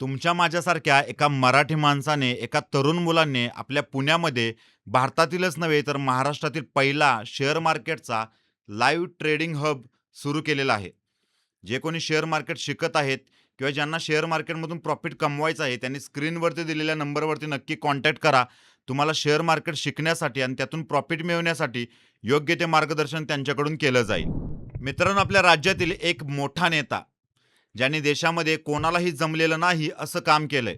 तुमच्या माझ्यासारख्या एका मराठी माणसाने, एका तरुण मुलाने आपल्या पुण्यामध्ये भारतातीलच नव्हे तर महाराष्ट्रातील पहिला शेअर मार्केटचा लाईव्ह ट्रेडिंग हब सुरू केलेला आहे. जे कोणी शेअर मार्केट शिकत आहेत किंवा ज्यांना शेअर मार्केटमधून प्रॉफिट कमवायचं आहे, त्यांनी स्क्रीनवरती दिलेल्या नंबरवरती नक्की कॉन्टॅक्ट करा. तुम्हाला शेअर मार्केट शिकण्यासाठी आणि त्यातून प्रॉफिट मिळवण्यासाठी योग्य ते मार्गदर्शन त्यांच्याकडून केलं जाईल. मित्रांनो, आपल्या राज्यातील एक मोठा नेता ज्यांनी देशामध्ये कोणालाही जमलेलं नाही असं काम केलंय,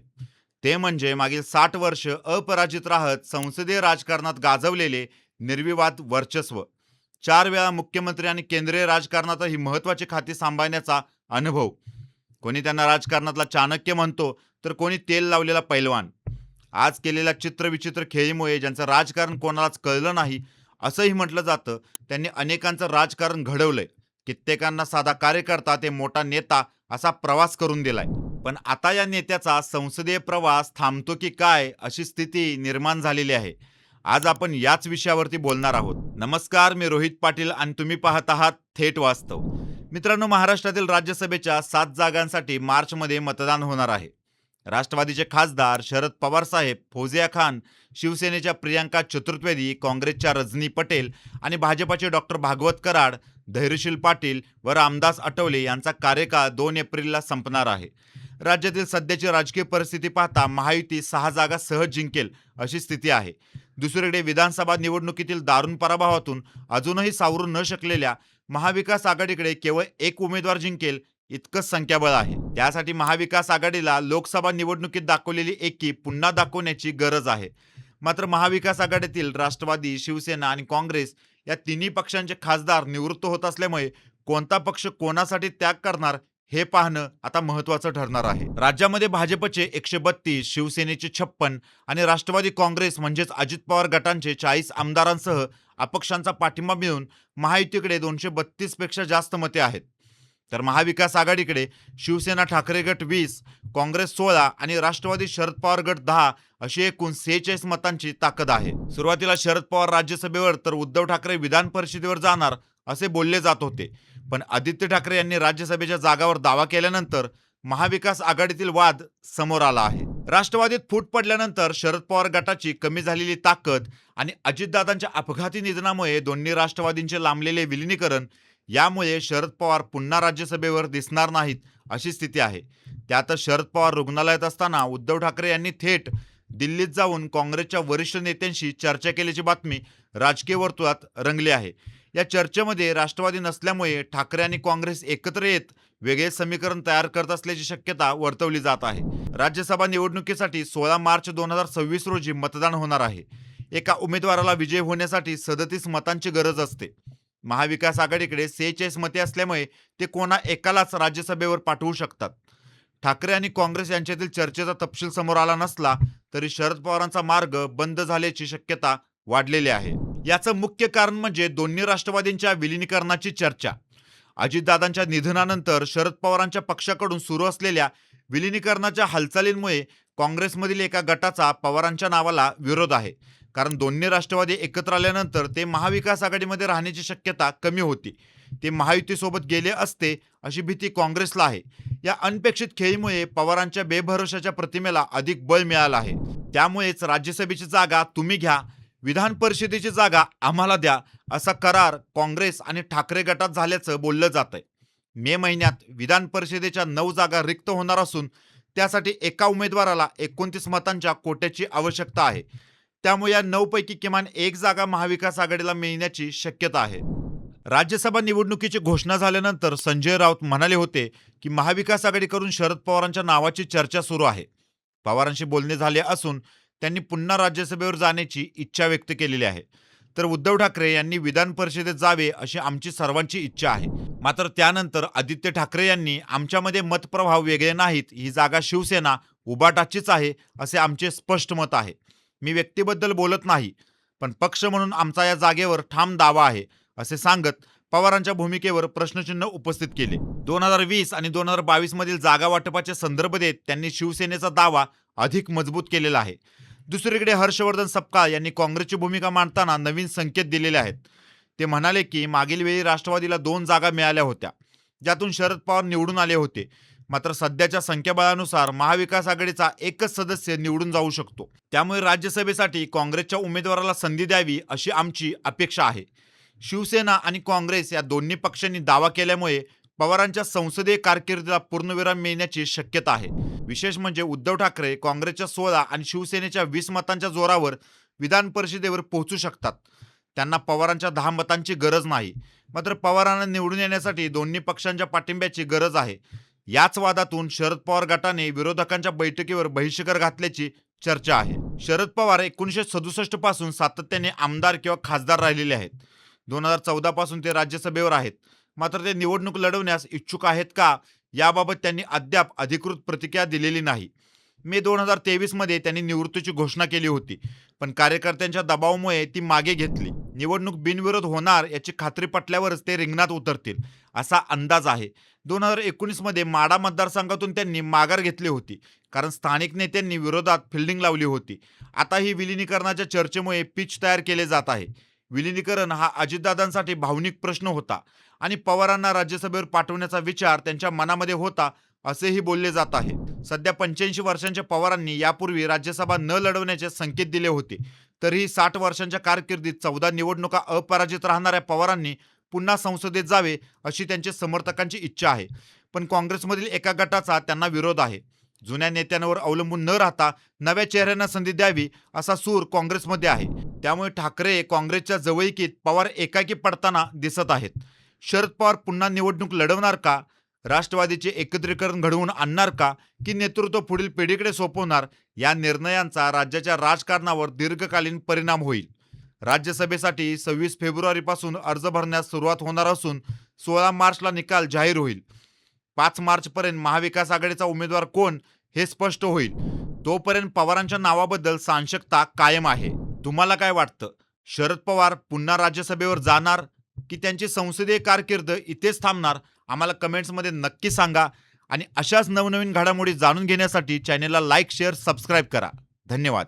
ते म्हणजे मागील 60 वर्ष अपराजित राहत संसदीय राजकारणात गाजवलेले निर्विवाद वर्चस्व, 4 वेळा मुख्यमंत्री आणि केंद्रीय राजकारणातही महत्वाची खाती सांभाळण्याचा अनुभव. कोणी त्यांना राजकारणातला चाणक्य म्हणतो, तर कोणी तेल लावलेला पैलवान. आज केलेल्या चित्रविचित्र खेळीमुळे ज्यांचं राजकारण कोणालाच कळलं नाही असंही म्हटलं जातं, त्यांनी अनेकांचं राजकारण घडवलंय. कित्येकांना साधा कार्यकर्ता ते मोठा नेता असा प्रवास करून दिलाय. पण आता या नेत्याचा संसदीय प्रवास थांबतो की काय अशी स्थिती निर्माण झालेली आहे. आज आपण याच विषयावरती बोलणार आहोत. नमस्कार, मी रोहित पाटील आणि तुम्ही पाहत आहात थेट वास्तव. मित्रांनो, महाराष्ट्रातील राज्यसभेच्या 7 जागांसाठी मार्चमध्ये मतदान होणार आहे. राष्ट्रवादीचे खासदार शरद पवार साहेब, फौजिया खान, शिवसेनेच्या प्रियांका चतुर्वेदी, काँग्रेसच्या रजनी पटेल आणि भाजपाचे डॉक्टर भागवत कराड, धैर्यशील पाटील व रामदास आठवले यांचा कार्यकाळ 2 एप्रिलला संपणार आहे. राज्यातील सध्याची राजकीय परिस्थिती पाहता महायुती 6 जागा सहज जिंकेल अशी स्थिती आहे. दुसरीकडे विधानसभा निवडणुकीतील दारुण पराभवातून अजूनही सावरून न शकलेल्या महाविकास आघाडीकडे केवळ एक उमेदवार जिंकेल इतकंच संख्याबळ आहे. त्यासाठी महाविकास आघाडीला लोकसभा निवडणुकीत दाखवलेली एकी पुन्हा दाखवण्याची गरज आहे. मात्र महाविकास आघाडीतील राष्ट्रवादी, शिवसेना आणि काँग्रेस या तिन्ही पक्षांचे खासदार निवृत्त होत असल्यामुळे कोणता पक्ष कोणासाठी त्याग करणार हे पाहणं आता महत्त्वाचं ठरणार आहे. राज्यामध्ये भाजपचे 132, शिवसेनेचे 56 आणि राष्ट्रवादी काँग्रेस म्हणजेच अजित पवार गटांचे 40 आमदारांसह अपक्षांचा पाठिंबा मिळून महायुतीकडे 232 पेक्षा जास्त मते आहेत. तर महाविकास आघाडीकडे शिवसेना ठाकरे गट 20, काँग्रेस 16 आणि राष्ट्रवादी शरद पवार गट 10 अशी एकूण 46 मतांची ताकद आहे. सुरुवातीला शरद पवार राज्यसभेवर तर उद्धव ठाकरे विधान परिषदेवर जाणार असे बोलले जात होते. पण आदित्य ठाकरे यांनी राज्यसभेच्या जागावर दावा केल्यानंतर महाविकास आघाडीतील वाद समोर आला आहे. राष्ट्रवादीत फूट पडल्यानंतर शरद पवार गटाची कमी झालेली ताकद आणि अजितदादांच्या अपघाती निधनामुळे दोन्ही राष्ट्रवादींचे लांबलेले विलिनीकरण यामुळे शरद पवार पुन्हा राज्यसभेवर दिसणार नाहीत अशी स्थिती आहे. त्यातच शरद पवार रुग्णालयात असताना उद्धव ठाकरे यांनी थेट दिल्लीत जाऊन काँग्रेसच्या वरिष्ठ नेत्यांशी चर्चा केल्याची बातमी राजकीय वर्तुळात रंगली आहे. या चर्चेमध्ये राष्ट्रवादी नसल्यामुळे ठाकरे आणि काँग्रेस एकत्र येत वेगळे समीकरण तयार करत असल्याची शक्यता वर्तवली जात आहे. राज्यसभा निवडणुकीसाठी 16 मार्च 2026 रोजी मतदान होणार आहे. एका उमेदवाराला विजय होण्यासाठी 37 मतांची गरज असते. महाविकास आघाडीकडे 46 मते असल्यामुळे ते कोणा एकालाच राज्यसभेवर पाठवू शकतात. ठाकरे आणि काँग्रेस यांच्यातील चर्चेचा तपशील समोर आला नसला तरी शरद पवारांचा मार्ग बंद झाल्याची शक्यता वाढलेली आहे. याचं मुख्य कारण म्हणजे दोन्ही राष्ट्रवादींच्या विलिनीकरणाची चर्चा. अजितदादांच्या निधनानंतर शरद पवारांच्या पक्षाकडून सुरू असलेल्या विलिनीकरणाच्या हालचालींमुळे काँग्रेसमधील एका गटाचा पवारांच्या नावाला विरोध आहे. कारण दोन्ही राष्ट्रवादी एकत्र आल्यानंतर ते महाविकास आघाडीमध्ये राहण्याची शक्यता कमी होती. ते महायुतीसोबत गेले असते अशी भीती काँग्रेसला आहे. या अनपेक्षित खेळीमुळे पवारांच्या बेभरोशाच्या प्रतिमेला अधिक बळ मिळालं आहे. त्यामुळेच राज्यसभेची जागा तुम्ही घ्या, विधान परिषदेची जागा आम्हाला द्या असा करार काँग्रेस आणि ठाकरे गटात झाल्याचं बोललं जात आहे. मे महिन्यात विधान परिषदेच्या 9 जागा रिक्त होणार असून त्यासाठी एका उमेदवाराला 29 मतांच्या कोट्याची आवश्यकता आहे. त्यामुळे या 9 पैकी किमान एक जागा महाविकास आघाडीला मिळण्याची शक्यता आहे. राज्यसभा निवडणुकीची घोषणा झाल्यानंतर संजय राऊत म्हणाले होते की महाविकास आघाडीकडून शरद पवारांच्या नावाची चर्चा सुरू आहे. पवारांशी बोलणे झाले असून त्यांनी पुन्हा राज्यसभेवर जाण्याची इच्छा व्यक्त केलेली आहे. तर उद्धव ठाकरे यांनी विधान परिषदेत जावे अशी आमची सर्वांची इच्छा आहे. मात्र त्यानंतर आदित्य ठाकरे यांनी आमच्यामध्ये मतप्रवाह वेगळे नाहीत, ही जागा शिवसेना उभाटाचीच आहे असे आमचे स्पष्ट मत आहे. मी व्यक्तीबद्दल बोलत नाही, पण पक्ष म्हणून आमचा या जागेवर ठाम दावा आहे असे सांगत पवारांच्या भूमिकेवर प्रश्नचिन्ह उपस्थित केले. 2020 आणि 2022 मधील जागा वाटपाचे संदर्भ देत त्यांनी शिवसेनेचा दावा अधिक मजबूत केलेला आहे. दुसरीकडे हर्षवर्धन सपकाळ यांनी काँग्रेसची भूमिका मांडताना नवीन संकेत दिलेले आहेत. ते म्हणाले की मागील वेळी राष्ट्रवादीला 2 जागा मिळाल्या होत्या, ज्यातून शरद पवार निवडून आले होते. मात्र सध्याच्या संख्याबळानुसार महाविकास आघाडीचा एकच सदस्य निवडून जाऊ शकतो. त्यामुळे राज्यसभेसाठी काँग्रेसच्या उमेदवाराला संधी द्यावी अशी आमची अपेक्षा आहे. शिवसेना आणि काँग्रेस या दोन्ही पक्षांनी दावा केल्यामुळे पवारांच्या संसदीय कारकिर्दीला पूर्णविराम मिळण्याची शक्यता आहे. विशेष म्हणजे उद्धव ठाकरे काँग्रेसच्या 16 आणि शिवसेनेच्या 20 मतांच्या जोरावर विधान परिषदेवर पोहोचू शकतात. त्यांना पवारांच्या 10 मतांची गरज नाही. मात्र पवारांना निवडून येण्यासाठी दोन्ही पक्षांच्या पाठिंब्याची गरज आहे. याच वादातून शरद पवार गटाने विरोधकांच्या बैठकीवर बहिष्कार घातल्याची चर्चा आहे. शरद पवार 1967 पासून सातत्याने आमदार किंवा खासदार राहिलेले आहेत. 2014 पासून ते राज्यसभेवर आहेत. मात्र ते निवडणूक लढवण्यास इच्छुक आहेत का, याबाबत त्यांनी अद्याप अधिकृत प्रतिक्रिया दिलेली नाही. मे 2023 मध्ये त्यांनी निवृत्तीची घोषणा केली होती, पण कार्यकर्त्यांच्या दबावामुळे ती मागे घेतली. निवडणूक बिनविरोध होणार याची खात्री पटल्यावरच ते रिंगणात उतरतील असा अंदाज आहे. 2019 मध्ये माढा मतदारसंघातून त्यांनी माघार घेतली होती, कारण स्थानिक नेत्यांनी विरोधात फिल्डिंग लावली होती. आता ही विलिनीकरणाच्या चर्चेमुळे पिच तयार केले जात आहे. विलिनीकरण हा अजितदादांसाठी भावनिक प्रश्न होता आणि पवारांना राज्यसभेवर पाठवण्याचा विचार त्यांच्या मनामध्ये होता असेही बोलले जात आहे. सध्या 85 वर्षांच्या पवारांनी यापूर्वी राज्यसभा न लढवण्याचे संकेत दिले होते. तरीही 60 वर्षांच्या कारकिर्दीत 14 निवडणुका अपराजित राहणाऱ्या पवारांनी पुन्हा संसदेत जावे अशी त्यांच्या समर्थकांची इच्छा आहे. पण काँग्रेसमधील एका गटाचा त्यांना विरोध आहे. जुन्या नेत्यांवर अवलंबून न राहता नव्या चेहऱ्यांना संधी द्यावी असा सूर काँग्रेसमध्ये आहे. त्यामुळे ठाकरे काँग्रेसच्या जवळकीत, पवार एकाकी पडताना दिसत आहेत. शरद पवार पुन्हा निवडणूक लढवणार का? राष्ट्रवादीचे एकत्रीकरण घडवून आणणार का, की नेतृत्व पुढील पिढीकडे सोपवणार? या निर्णयांचा राज्याच्या राजकारणावर दीर्घकालीन परिणाम होईल. राज्यसभेसाठी 26 फेब्रुवारीपासून अर्ज भरण्यास सुरुवात होणार असून 16 मार्चला निकाल जाहीर होईल. 5 मार्चपर्यंत महाविकास आघाडीचा उमेदवार कोण हे स्पष्ट होईल. तोपर्यंत पवारांच्या नावाबद्दल साशंकता कायम आहे. तुम्हाला काय वाटतं? शरद पवार पुन्हा राज्यसभेवर जाणार, की त्यांची संसदीय कारकीर्द इथेच थांबणार? आम्हाला कमेंट्समध्ये नक्की सांगा. आणि अशाच नवनवीन घडामोडी जाणून घेण्यासाठी चॅनेलला लाईक, शेअर, सबस्क्राईब करा. धन्यवाद.